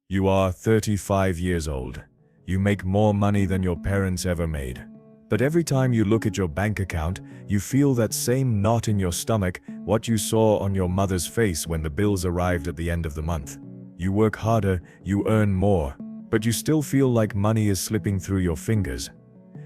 You are 35 years old. You make more money than your parents ever made. But every time you look at your bank account, you feel that same knot in your stomach, what you saw on your mother's face when the bills arrived at the end of the month. You work harder, you earn more, but you still feel like money is slipping through your fingers.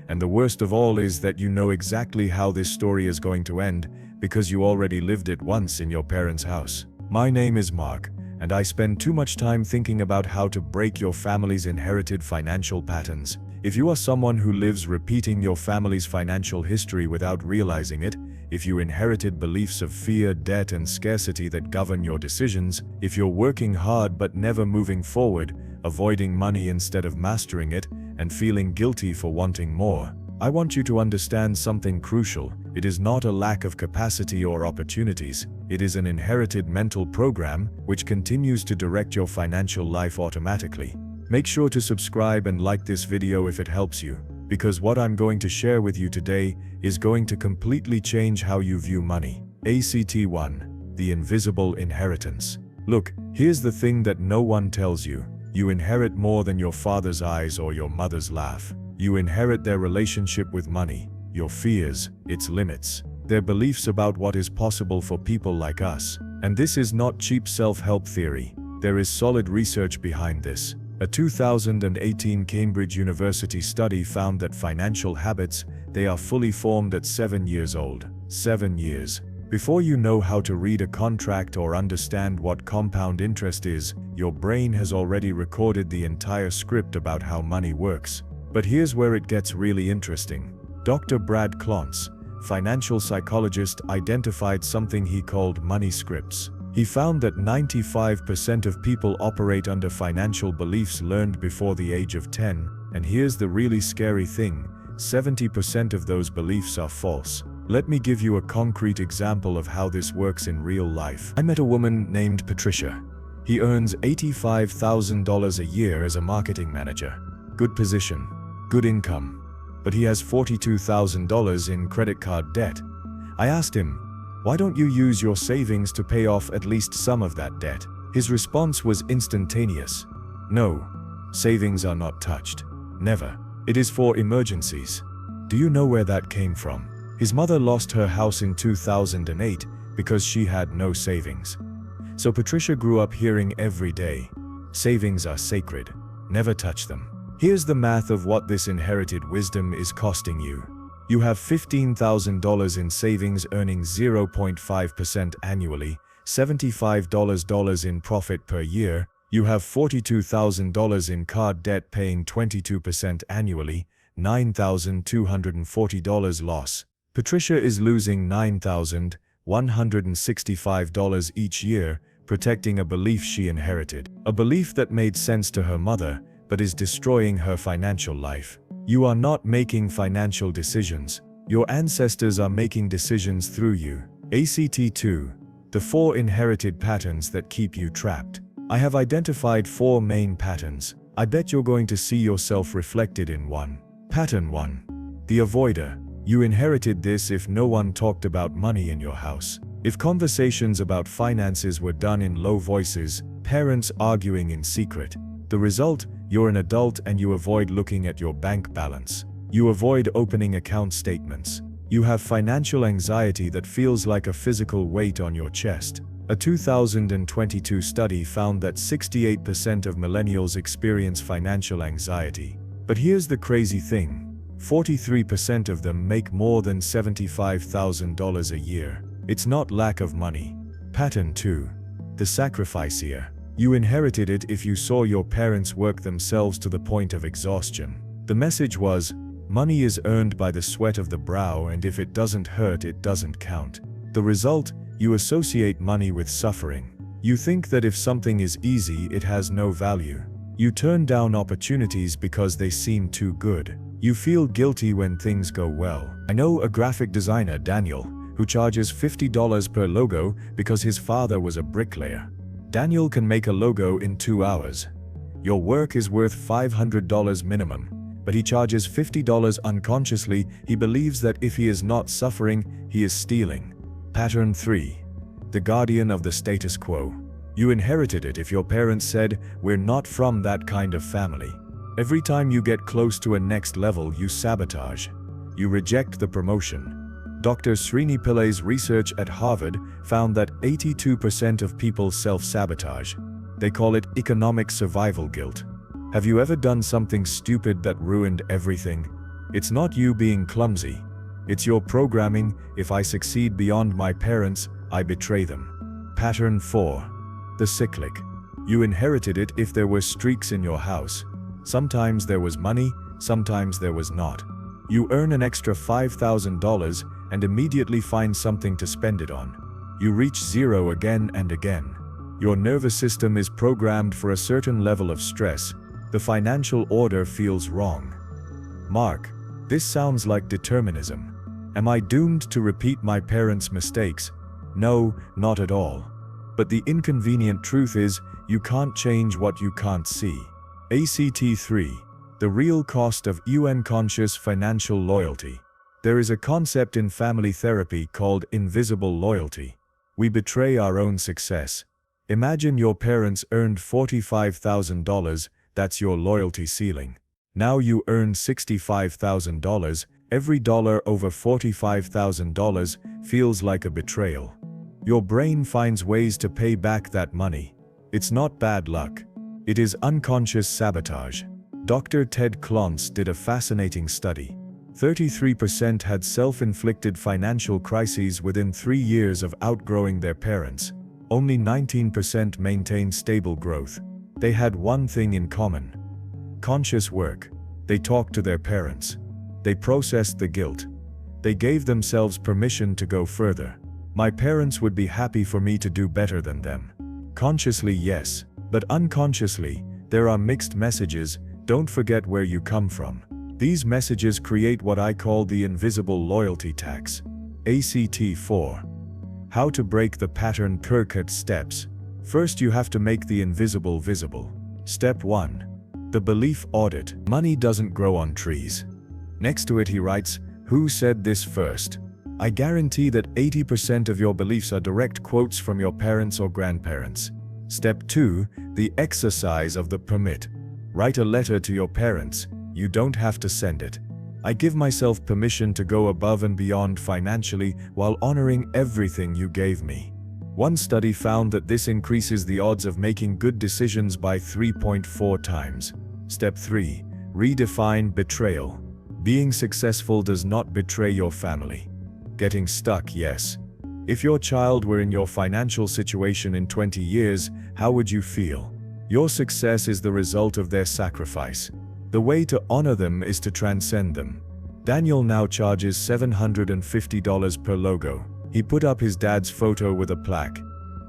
And the worst of all is that you know exactly how this story is going to end, because you already lived it once in your parents' house. My name is Mark, and I spend too much time thinking about how to break your family's inherited financial patterns. If you are someone who lives repeating your family's financial history without realizing it, if you inherited beliefs of fear, debt, and scarcity that govern your decisions, if you're working hard but never moving forward, avoiding money instead of mastering it, and feeling guilty for wanting more, I want you to understand something crucial. It is not a lack of capacity or opportunities. It is an inherited mental program which continues to direct your financial life automatically. Make sure to subscribe and like this video if it helps you, because what I'm going to share with you today is going to completely change how you view money. ACT 1. The invisible inheritance. Look, here's the thing that no one tells you. You inherit more than your father's eyes or your mother's laugh. You inherit their relationship with money, your fears, its limits, their beliefs about what is possible for people like us. And this is not cheap self-help theory. There is solid research behind this. A 2018 Cambridge University study found that financial habits, they are fully formed at 7 years old. 7 years. Before you know how to read a contract or understand what compound interest is, your brain has already recorded the entire script about how money works. But here's where it gets really interesting. Dr. Brad Klontz, financial psychologist, identified something he called money scripts. He found that 95% of people operate under financial beliefs learned before the age of 10, and here's the really scary thing, 70% of those beliefs are false. Let me give you a concrete example of how this works in real life. I met a woman named Patricia. He earns $85,000 a year as a marketing manager. Good position, good income, but he has $42,000 in credit card debt. I asked him, "Why don't you use your savings to pay off at least some of that debt?" His response was instantaneous. "No, savings are not touched. Never. It is for emergencies." Do you know where that came from? His mother lost her house in 2008 because she had no savings. So Patricia grew up hearing every day, "Savings are sacred. Never touch them." Here's the math of what this inherited wisdom is costing you. You have $15,000 in savings earning 0.5% annually, $75 in profit per year. You have $42,000 in card debt paying 22% annually, $9,240 loss. Patricia is losing $9,165 each year, protecting a belief she inherited. A belief that made sense to her mother, but is destroying her financial life. You are not making financial decisions. Your ancestors are making decisions through you. ACT 2. The 4 inherited patterns that keep you trapped. I have identified 4 main patterns. I bet you're going to see yourself reflected in one. Pattern 1. The avoider. You inherited this if no one talked about money in your house. If conversations about finances were done in low voices, parents arguing in secret. The result? You're an adult and you avoid looking at your bank balance. You avoid opening account statements. You have financial anxiety that feels like a physical weight on your chest. A 2022 study found that 68% of millennials experience financial anxiety. But here's the crazy thing. 43% of them make more than $75,000 a year. It's not lack of money. Pattern 2. The sacrificier. You inherited it if you saw your parents work themselves to the point of exhaustion. The message was, money is earned by the sweat of the brow, and if it doesn't hurt, it doesn't count. The result? You associate money with suffering. You think that if something is easy, it has no value. You turn down opportunities because they seem too good. You feel guilty when things go well. I know a graphic designer, Daniel, who charges $50 per logo because his father was a bricklayer. Daniel can make a logo in 2 hours. Your work is worth $500 minimum, but he charges $50 unconsciously. He believes that if he is not suffering, he is stealing. Pattern 3. The guardian of the status quo. You inherited it if your parents said, "We're not from that kind of family." Every time you get close to a next level, you sabotage. You reject the promotion. Dr. Srini Pillai's research at Harvard found that 82% of people self-sabotage. They call it economic survival guilt. Have you ever done something stupid that ruined everything? It's not you being clumsy. It's your programming. If I succeed beyond my parents, I betray them. Pattern 4. The cyclic. You inherited it if there were streaks in your house. Sometimes there was money, sometimes there was not. You earn an extra $5,000 and immediately find something to spend it on. You reach zero again and again. Your nervous system is programmed for a certain level of stress. The financial order feels wrong. Mark, this sounds like determinism. Am I doomed to repeat my parents' mistakes? No, not at all. But the inconvenient truth is, you can't change what you can't see. ACT 3. The real cost of unconscious financial loyalty. There is a concept in family therapy called invisible loyalty. We betray our own success. Imagine your parents earned $45,000, that's your loyalty ceiling. Now you earn $65,000, every dollar over $45,000 feels like a betrayal. Your brain finds ways to pay back that money. It's not bad luck. It is unconscious sabotage. Dr. Ted Klontz did a fascinating study. 33% had self-inflicted financial crises within 3 years of outgrowing their parents. Only 19% maintained stable growth. They had one thing in common: conscious work. They talked to their parents. They processed the guilt. They gave themselves permission to go further. My parents would be happy for me to do better than them. Consciously, yes, but unconsciously, there are mixed messages. Don't forget where you come from. These messages create what I call the invisible loyalty tax. ACT 4. How to break the pattern. Kirkut steps. First, you have to make the invisible visible. Step 1. The belief audit. Money doesn't grow on trees. Next to it he writes, "Who said this first?" I guarantee that 80% of your beliefs are direct quotes from your parents or grandparents. Step 2. The exercise of the permit. Write a letter to your parents. You don't have to send it. I give myself permission to go above and beyond financially while honoring everything you gave me. One study found that this increases the odds of making good decisions by 3.4 times. Step 3. Redefine betrayal. Being successful does not betray your family. Getting stuck, yes. If your child were in your financial situation in 20 years, how would you feel? Your success is the result of their sacrifice. The way to honor them is to transcend them. Daniel now charges $750 per logo. He put up his dad's photo with a plaque.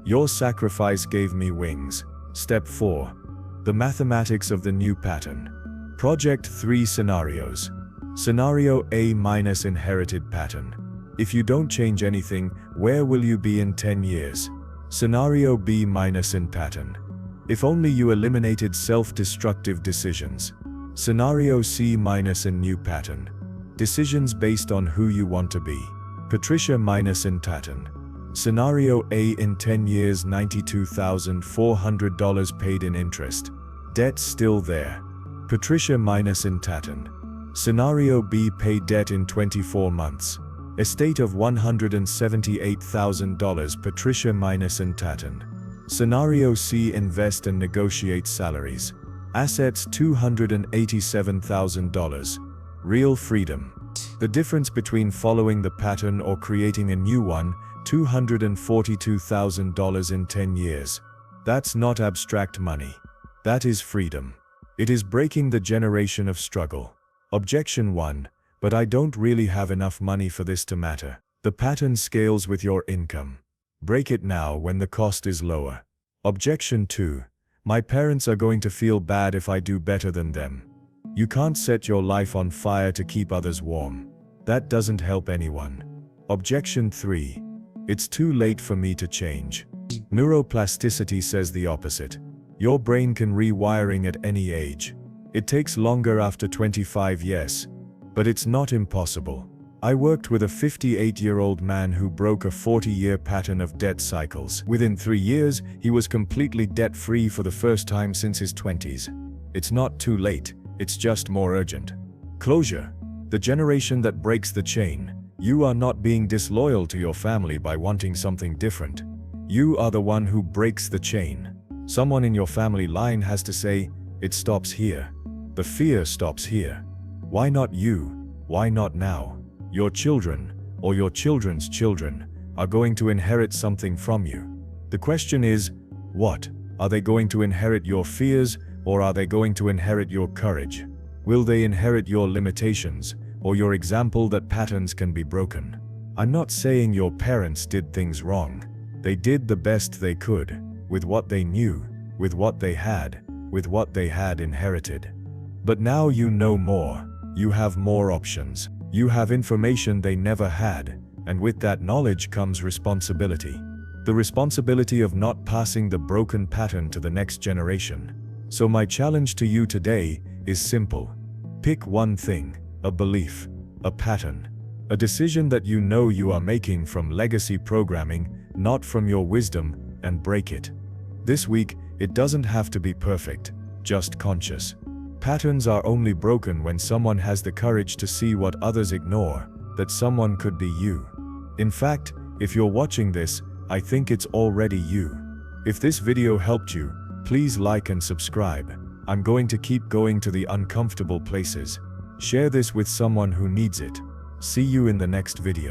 "Your sacrifice gave me wings." Step 4. The mathematics of the new pattern. Project 3 scenarios. Scenario A minus inherited pattern. If you don't change anything, where will you be in 10 years? Scenario B minus in pattern. If only you eliminated self-destructive decisions. Scenario C minus in new pattern. Decisions based on who you want to be. Patricia minus in pattern. Scenario A in 10 years, $92,400 paid in interest. Debt still there. Patricia minus in pattern. Scenario B pay debt in 24 months. Estate of $178,000. Patricia minus in pattern. Scenario C invest and negotiate salaries. Assets $287,000. Real freedom. The difference between following the pattern or creating a new one, $242,000 in 10 years. That's not abstract money. That is freedom. It is breaking the generation of struggle. Objection 1. But I don't really have enough money for this to matter. The pattern scales with your income. Break it now when the cost is lower. Objection 2. My parents are going to feel bad if I do better than them. You can't set your life on fire to keep others warm. That doesn't help anyone. Objection 3. It's too late for me to change. Neuroplasticity says the opposite. Your brain can rewiring at any age. It takes longer after 25, yes, but it's not impossible. I worked with a 58-year-old man who broke a 40-year pattern of debt cycles. Within 3 years, he was completely debt-free for the first time since his 20s. It's not too late, it's just more urgent. Closure. The generation that breaks the chain. You are not being disloyal to your family by wanting something different. You are the one who breaks the chain. Someone in your family line has to say, "It stops here." The fear stops here. Why not you? Why not now? Your children, or your children's children, are going to inherit something from you. The question is, what? Are they going to inherit your fears, or are they going to inherit your courage? Will they inherit your limitations, or your example that patterns can be broken? I'm not saying your parents did things wrong. They did the best they could, with what they knew, with what they had inherited. But now you know more. You have more options. You have information they never had, and with that knowledge comes responsibility. The responsibility of not passing the broken pattern to the next generation. So my challenge to you today is simple. Pick one thing, a belief, a pattern, a decision that you know you are making from legacy programming, not from your wisdom, and break it. This week, it doesn't have to be perfect, just conscious. Patterns are only broken when someone has the courage to see what others ignore, that someone could be you. In fact, if you're watching this, I think it's already you. If this video helped you, please like and subscribe. I'm going to keep going to the uncomfortable places. Share this with someone who needs it. See you in the next video.